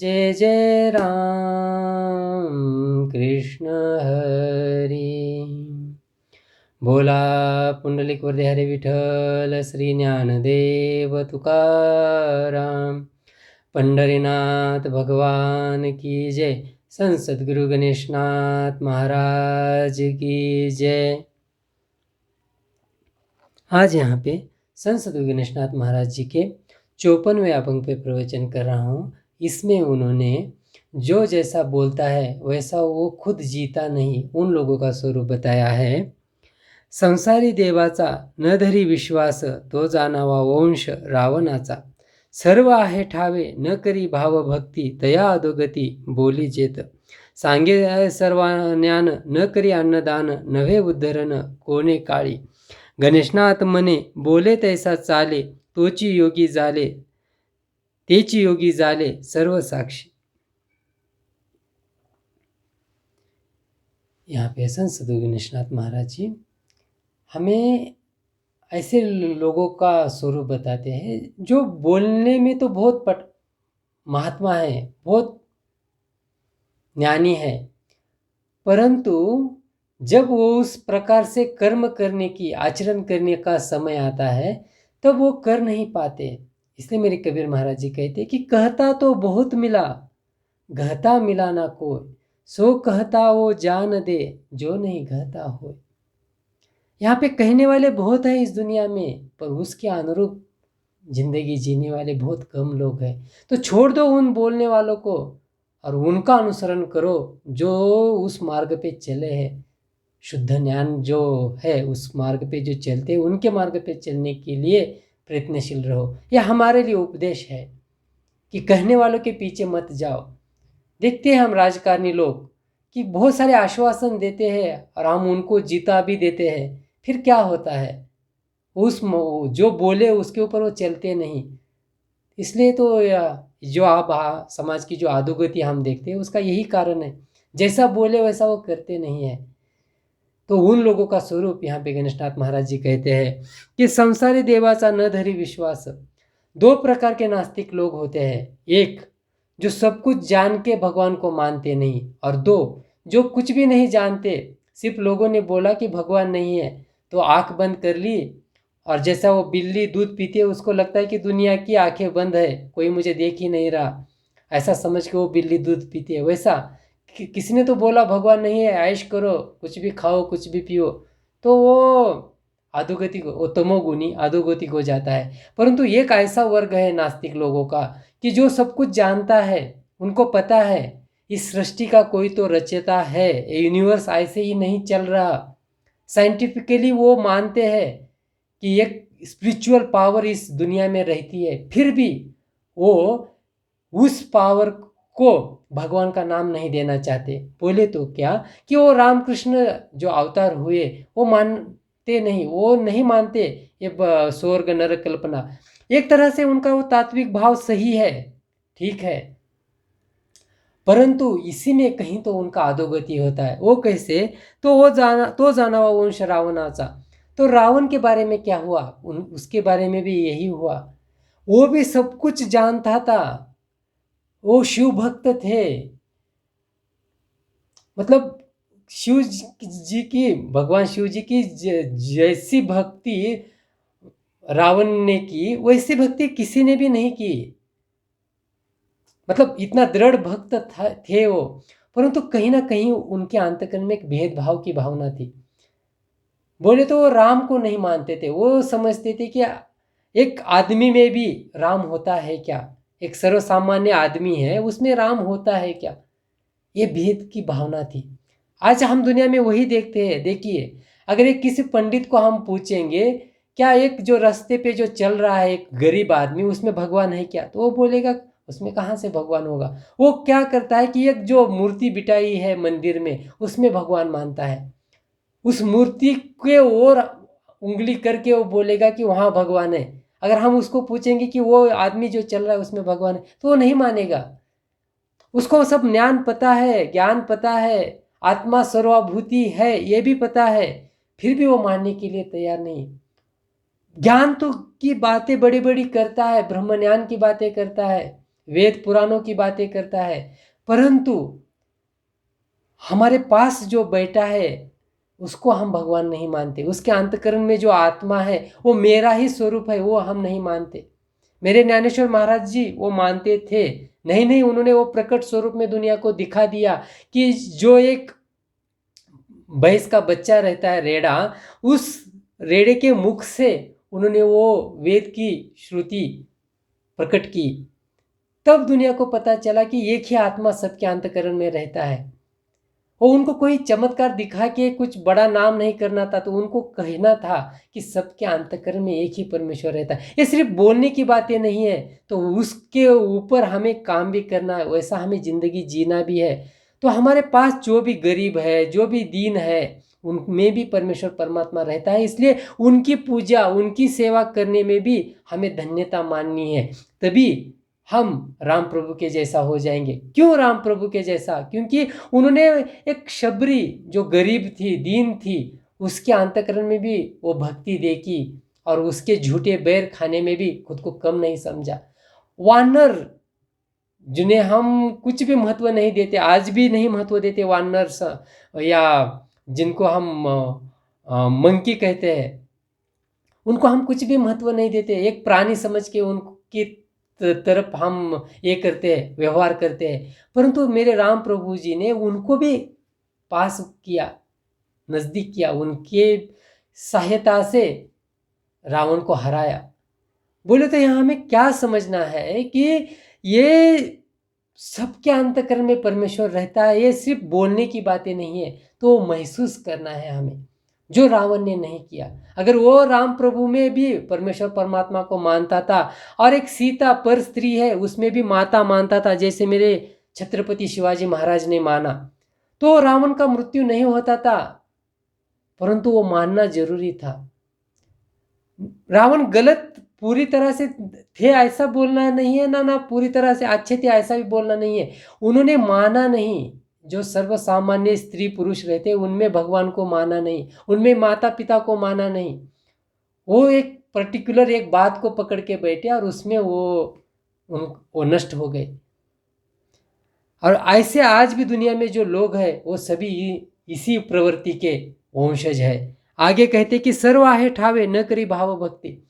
जय जय राम कृष्ण हरी। बोला पुंडलिक वरदे हरी विठ्ठल श्री ज्ञानदेव तुकाराम। पंढरीनाथ भगवान की जय। संत सद्गुरु गणेशनाथ महाराज की जय। आज यहाँ पे संत सद्गुरु गणेशनाथ महाराज जी के 54वें अभंग पे प्रवचन कर रहा हूँ। इसमें उन्होंने जो जैसा बोलता है वैसा वो खुद जीता नहीं, उन लोगों का स्वरूप बताया है। संसारी देवाचा न धरी विश्वास, तो जाणावा वंश रावणाचा। सर्व आहे ठावे न करी भावभक्ती, तया अधोगती बोली जेत। सांगे सर्व ज्ञान न करी अन्नदान, नव्हे उद्धरण कोणे काळी। गणेशनाथ मने बोले तैसा चाले, तोची योगी झाले तेची योगी झाले सर्व साक्षी। यहाँ पे संत सद्गुरु गणेशनाथ महाराज जी हमें ऐसे लोगों का स्वरूप बताते हैं जो बोलने में तो बहुत महात्मा है, बहुत ज्ञानी है, परंतु जब वो उस प्रकार से कर्म करने की, आचरण करने का समय आता है तब वो कर नहीं पाते। इसलिए मेरे कबीर महाराज जी कहते कि कहता तो बहुत मिला, गहता मिला ना कोई। सो कहता वो जान दे, जो नहीं कहता हो। यहाँ पे कहने वाले बहुत हैं इस दुनिया में, पर उसके अनुरूप जिंदगी जीने वाले बहुत कम लोग हैं। तो छोड़ दो उन बोलने वालों को और उनका अनुसरण करो जो उस मार्ग पे चले हैं। शुद्ध ज्ञान जो है उस मार्ग पे जो चलते हैं, उनके मार्ग पे चलने के लिए प्रयत्नशील रहो। यह हमारे लिए उपदेश है कि कहने वालों के पीछे मत जाओ। देखते हैं हम राजकारणी लोग कि बहुत सारे आश्वासन देते हैं और हम उनको जीता भी देते हैं, फिर क्या होता है, उस जो बोले उसके ऊपर वो चलते नहीं। इसलिए तो जो आप समाज की जो अधोगति हम देखते हैं उसका यही कारण है, जैसा बोले वैसा वो करते नहीं है। तो उन लोगों का स्वरूप यहाँ पे गणेशनाथ महाराज जी कहते हैं कि संसारी देवाचा न धरी विश्वास। दो प्रकार के नास्तिक लोग होते हैं, एक जो सब कुछ जान के भगवान को मानते नहीं, और दो जो कुछ भी नहीं जानते, सिर्फ लोगों ने बोला कि भगवान नहीं है तो आंख बंद कर ली, और जैसा वो बिल्ली दूध पीती है उसको लगता है कि दुनिया की आंखें बंद है, कोई मुझे देख ही नहीं रहा, ऐसा समझ के वो बिल्ली दूध पीती है। वैसा किसी ने तो बोला भगवान नहीं है, ऐश करो, कुछ भी खाओ, कुछ भी पियो, तो वो अधोगति को, वो तमोगुनी अधोगति को जाता है। परंतु एक ऐसा वर्ग है नास्तिक लोगों का कि जो सब कुछ जानता है, उनको पता है इस सृष्टि का कोई तो रचयिता है, यूनिवर्स ऐसे ही नहीं चल रहा। साइंटिफिकली वो मानते हैं कि एक स्पिरिचुअल पावर इस दुनिया में रहती है, फिर भी वो उस पावर को भगवान का नाम नहीं देना चाहते। बोले तो क्या कि वो रामकृष्ण जो अवतार हुए वो मानते नहीं, वो नहीं मानते ये स्वर्ग नरक कल्पना। एक तरह से उनका वो तात्विक भाव सही है, ठीक है, परंतु इसी में कहीं तो उनका अधोगति होता है। वो कैसे, तो जानावा वंश रावणाचा। तो रावण के बारे में क्या हुआ, उसके बारे में भी यही हुआ। वो भी सब कुछ जानता था, वो शिव भक्त थे, मतलब शिव जी की, भगवान शिव जी की जैसी भक्ति रावण ने की वैसी भक्ति किसी ने भी नहीं की। मतलब इतना दृढ़ भक्त थे वो, परंतु कहीं ना कहीं उनके अंतःकरण में एक भेदभाव की भावना थी। बोले तो वो राम को नहीं मानते थे, वो समझते थे कि एक आदमी में भी राम होता है क्या, एक सर्वसामान्य आदमी है उसमें राम होता है क्या, ये भेद की भावना थी। आज हम दुनिया में वही देखते हैं। देखिए, अगर एक किसी पंडित को हम पूछेंगे क्या एक जो रास्ते पे जो चल रहा है एक गरीब आदमी, उसमें भगवान है क्या, तो वो बोलेगा उसमें कहाँ से भगवान होगा। वो क्या करता है कि एक जो मूर्ति बिठाई है मंदिर में उसमें भगवान मानता है, उस मूर्ति के ओर उंगली करके वो बोलेगा कि वहाँ भगवान है। अगर हम उसको पूछेंगे कि वो आदमी जो चल रहा है उसमें भगवान है, तो वो नहीं मानेगा। उसको सब ज्ञान पता है, ज्ञान पता है, आत्मा सर्वभूति है ये भी पता है, फिर भी वो मानने के लिए तैयार नहीं। ज्ञान तो की बातें बड़ी बड़ी करता है, ब्रह्म ज्ञान की बातें करता है, वेद पुराणों की बातें करता है, परंतु हमारे पास जो बैठा है उसको हम भगवान नहीं मानते। उसके अंतःकरण में जो आत्मा है वो मेरा ही स्वरूप है, वो हम नहीं मानते। मेरे ज्ञानेश्वर महाराज जी वो मानते थे। नहीं नहीं, उन्होंने वो प्रकट स्वरूप में दुनिया को दिखा दिया कि जो एक भैंस का बच्चा रहता है रेड़ा, उस रेड़े के मुख से उन्होंने वो वेद की श्रुति प्रकट की। तब दुनिया को पता चला कि एक ही आत्मा सबके अंतःकरण में रहता है। और उनको कोई चमत्कार दिखा के कुछ बड़ा नाम नहीं करना था, तो उनको कहना था कि सबके अंतःकरण में एक ही परमेश्वर रहता है। ये सिर्फ बोलने की बातें नहीं है, तो उसके ऊपर हमें काम भी करना है, वैसा हमें जिंदगी जीना भी है। तो हमारे पास जो भी गरीब है, जो भी दीन है, उनमें भी परमेश्वर परमात्मा रहता है। इसलिए उनकी पूजा, उनकी सेवा करने में भी हमें धन्यता माननी है। तभी हम राम प्रभु के जैसा हो जाएंगे। क्यों राम प्रभु के जैसा? क्योंकि उन्होंने एक शबरी जो गरीब थी, दीन थी, उसके अंतःकरण में भी वो भक्ति देखी और उसके झूठे बैर खाने में भी खुद को कम नहीं समझा। वानर जिन्हें हम कुछ भी महत्व नहीं देते, आज भी नहीं महत्व देते, वानर या जिनको हम मंकी कहते हैं, उनको हम कुछ भी महत्व नहीं देते। एक प्राणी समझ के उनकी तरफ हम ये करते हैं, व्यवहार करते हैं। परंतु मेरे राम प्रभु जी ने उनको भी पास किया, नज़दीक किया, उनके सहायता से रावण को हराया। बोले तो यहाँ हमें क्या समझना है कि ये सबके अंतःकरण में परमेश्वर रहता है। ये सिर्फ बोलने की बातें नहीं है, तो महसूस करना है हमें, जो रावण ने नहीं किया। अगर वो राम प्रभु में भी परमेश्वर परमात्मा को मानता था, और एक सीता पर स्त्री है उसमें भी माता मानता था, जैसे मेरे छत्रपति शिवाजी महाराज ने माना, तो रावण का मृत्यु नहीं होता था। परंतु वो मानना जरूरी था। रावण गलत पूरी तरह से थे ऐसा बोलना नहीं है, ना पूरी तरह से अच्छे थे ऐसा भी बोलना नहीं है। उन्होंने माना नहीं। जो सर्वसामान्य स्त्री पुरुष रहते उनमें भगवान को माना नहीं, उनमें माता पिता को माना नहीं। वो एक पर्टिकुलर एक बात को पकड़ के बैठे और उसमें वो नष्ट हो गए। और ऐसे आज भी दुनिया में जो लोग हैं वो सभी इसी प्रवृत्ति के वंशज है। आगे कहते कि सर्व आहे ठावे न करी भाव भक्ति।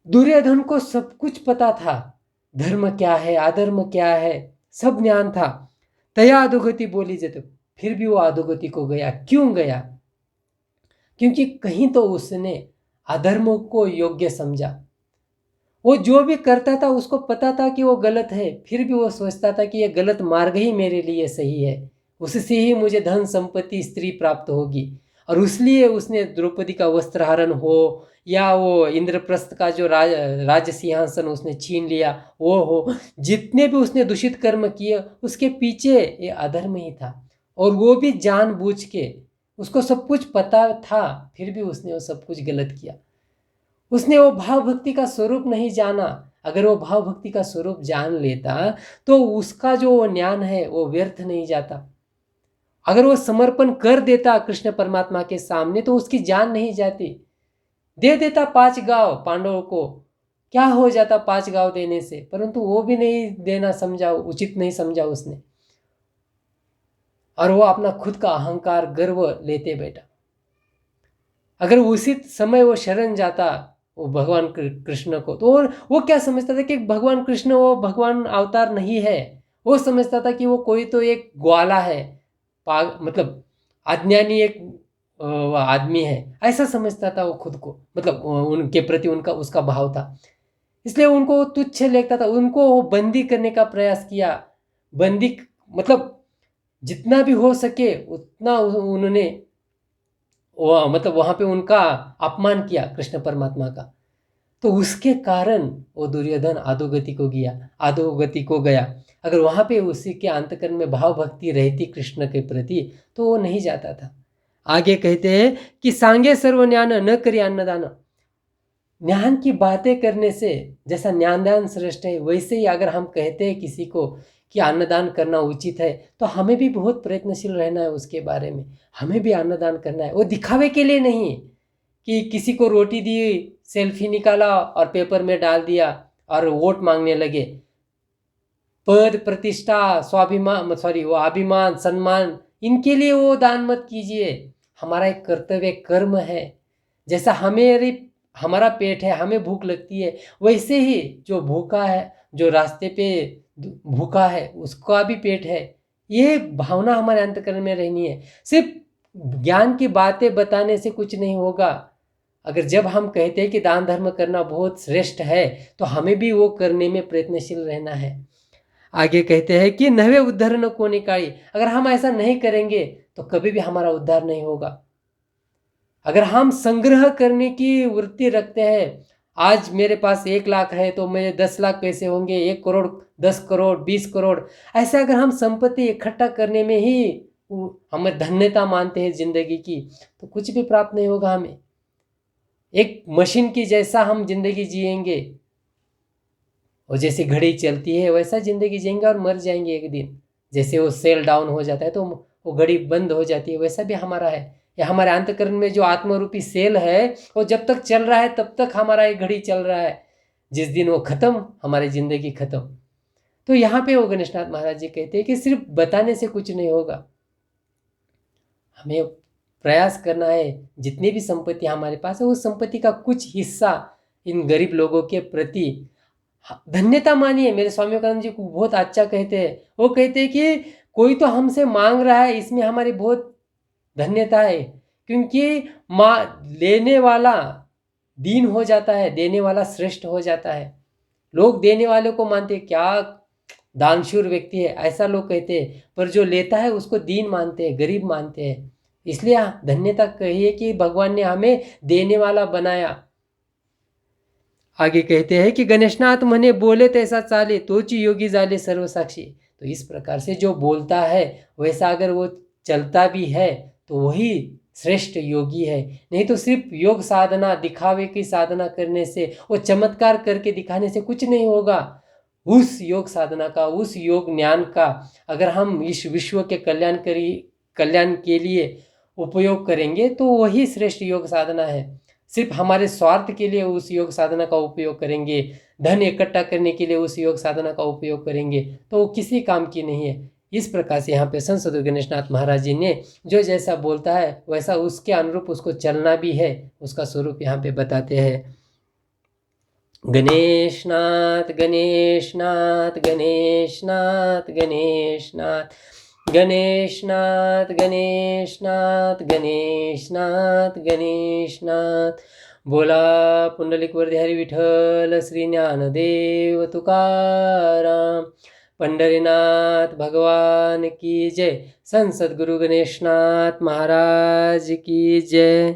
दुर्योधन को सब कुछ पता था, धर्म क्या है, अधर्म क्या है, सब ज्ञान था। तया अधोगति बोली जाते, फिर भी वो अधोगति को गया। क्यों गया? क्योंकि कहीं तो उसने अधर्म को योग्य समझा। वो जो भी करता था उसको पता था कि वो गलत है, फिर भी वो सोचता था कि ये गलत मार्ग ही मेरे लिए सही है, उससे ही मुझे धन संपत्ति स्त्री प्राप्त होगी। और इसलिए उसने द्रौपदी का वस्त्रहरण हो या वो इंद्रप्रस्थ का जो राज सिंहासन उसने छीन लिया वो हो, जितने भी उसने दूषित कर्म किए उसके पीछे ये अधर्म ही था। और वो भी जानबूझ के, उसको सब कुछ पता था, फिर भी उसने वो सब कुछ गलत किया। उसने वो भाव भक्ति का स्वरूप नहीं जाना। अगर वो भाव भक्ति का स्वरूप जान लेता तो उसका जो ज्ञान है वो व्यर्थ नहीं जाता। अगर वो समर्पण कर देता कृष्ण परमात्मा के सामने तो उसकी जान नहीं जाती। दे देता 5 गांव पांडवों को, क्या हो जाता 5 गांव देने से, परंतु वो भी नहीं देना समझा, उचित नहीं समझा उसने। और वो अपना खुद का अहंकार गर्व लेते बैठा। अगर उसी समय वो शरण जाता वो भगवान कृष्ण को, तो वो क्या समझता था कि भगवान कृष्ण वो भगवान अवतार नहीं है। वो समझता था कि वो कोई तो एक ग्वाला है, मतलब अज्ञानी एक आदमी है, ऐसा समझता था वो खुद को। मतलब उनके प्रति उनका उसका भाव था, इसलिए उनको वो तुच्छ लगता था। उनको वो बंदी करने का प्रयास किया। बंदी मतलब जितना भी हो सके उतना उन्होंने मतलब वहाँ पे उनका अपमान किया कृष्ण परमात्मा का। तो उसके कारण वो दुर्योधन अधोगति को गया। अगर वहाँ पे उसी के अंतकरण में भाव भक्ति रहती कृष्ण के प्रति तो वो नहीं जाता था। आगे कहते हैं कि सांगे सर्व ज्ञान न करी अन्नदान। ज्ञान की बातें करने से, जैसा ज्ञानदान श्रेष्ठ है, वैसे ही अगर हम कहते हैं किसी को कि अन्नदान करना उचित है, तो हमें भी बहुत प्रयत्नशील रहना है उसके बारे में। हमें भी अन्नदान करना है, वो दिखावे के लिए नहीं कि किसी को रोटी दी, सेल्फी निकाला और पेपर में डाल दिया और वोट मांगने लगे। पद प्रतिष्ठा स्वाभिमान वो अभिमान सम्मान, इनके लिए वो दान मत कीजिए। हमारा एक कर्तव्य कर्म है। जैसा हमारा पेट है, हमें भूख लगती है, वैसे ही जो भूखा है, जो रास्ते पे भूखा है, उसका भी पेट है। ये भावना हमारे अंतःकरण में रहनी है। सिर्फ ज्ञान की बातें बताने से कुछ नहीं होगा। अगर जब हम कहते हैं कि दान धर्म करना बहुत श्रेष्ठ है, तो हमें भी वो करने में प्रयत्नशील रहना है। आगे कहते हैं कि नवे उद्धार न कोनी काड़ी। अगर हम ऐसा नहीं करेंगे तो कभी भी हमारा उद्धार नहीं होगा। अगर हम संग्रह करने की वृत्ति रखते हैं, आज मेरे पास 1 लाख है तो मेरे 10 लाख कैसे होंगे, 1 करोड़, 10 करोड़, 20 करोड़, ऐसे अगर हम संपत्ति इकट्ठा करने में ही हमें धन्यता मानते हैं जिंदगी की, तो कुछ भी प्राप्त नहीं होगा हमें। एक मशीन की जैसा हम जिंदगी जिएंगे, और जैसे घड़ी चलती है वैसा जिंदगी जिएंगे और मर जाएंगे एक दिन। जैसे वो सेल डाउन हो जाता है तो वो घड़ी बंद हो जाती है, वैसा भी हमारा है। या हमारे अंतःकरण में जो आत्मरूपी सेल है, वो जब तक चल रहा है तब तक हमारा ये घड़ी चल रहा है। जिस दिन वो खत्म, हमारी जिंदगी खत्म। तो यहाँ पे वो गणेशनाथ महाराज जी कहते हैं कि सिर्फ बताने से कुछ नहीं होगा, हमें प्रयास करना है। जितनी भी संपत्ति हमारे पास है, उस संपत्ति का कुछ हिस्सा इन गरीब लोगों के प्रति धन्यता मानिए। मेरे स्वामी विवेकानंद जी को बहुत अच्छा कहते हैं। वो कहते हैं कि कोई तो हमसे मांग रहा है, इसमें हमारी बहुत धन्यता है, क्योंकि लेने वाला दीन हो जाता है, देने वाला श्रेष्ठ हो जाता है। लोग देने वाले को मानते हैं, क्या दानशूर व्यक्ति है, ऐसा लोग कहते हैं, पर जो लेता है उसको दीन मानते हैं, गरीब मानते हैं। इसलिए धन्यता कहिए कि भगवान ने हमें देने वाला बनाया। आगे कहते हैं कि गणेशनाथ मने बोले तैसा चाले, तोची योगी जाले सर्वसाक्षी। तो इस प्रकार से जो बोलता है वैसा अगर वो चलता भी है तो वही श्रेष्ठ योगी है। नहीं तो सिर्फ योग साधना, दिखावे की साधना करने से, वो चमत्कार करके दिखाने से कुछ नहीं होगा। उस योग साधना का, उस योग ज्ञान का अगर हम इस विश्व के कल्याण के लिए उपयोग करेंगे तो वही श्रेष्ठ योग साधना है। सिर्फ हमारे स्वार्थ के लिए उस योग साधना का उपयोग करेंगे, धन इकट्ठा करने के लिए उस योग साधना का उपयोग करेंगे, तो वो किसी काम की नहीं है। इस प्रकार से यहाँ पे संत सद्गुरु गणेशनाथ महाराज जी ने जो जैसा बोलता है वैसा उसके अनुरूप उसको चलना भी है, उसका स्वरूप यहाँ पे बताते हैं। गणेशनाथ गणेशनाथ गणेशनाथ गणेशनाथ गणेशनाथ गणेशनाथ गणेशनाथ गणेशनाथ। बोला पुंडलिक वरदे विठ्ठल श्री ज्ञानदेव तुकाराम। पंढरीनाथ भगवान की जय। संत सद्गुरु गणेशनाथ महाराज की जय।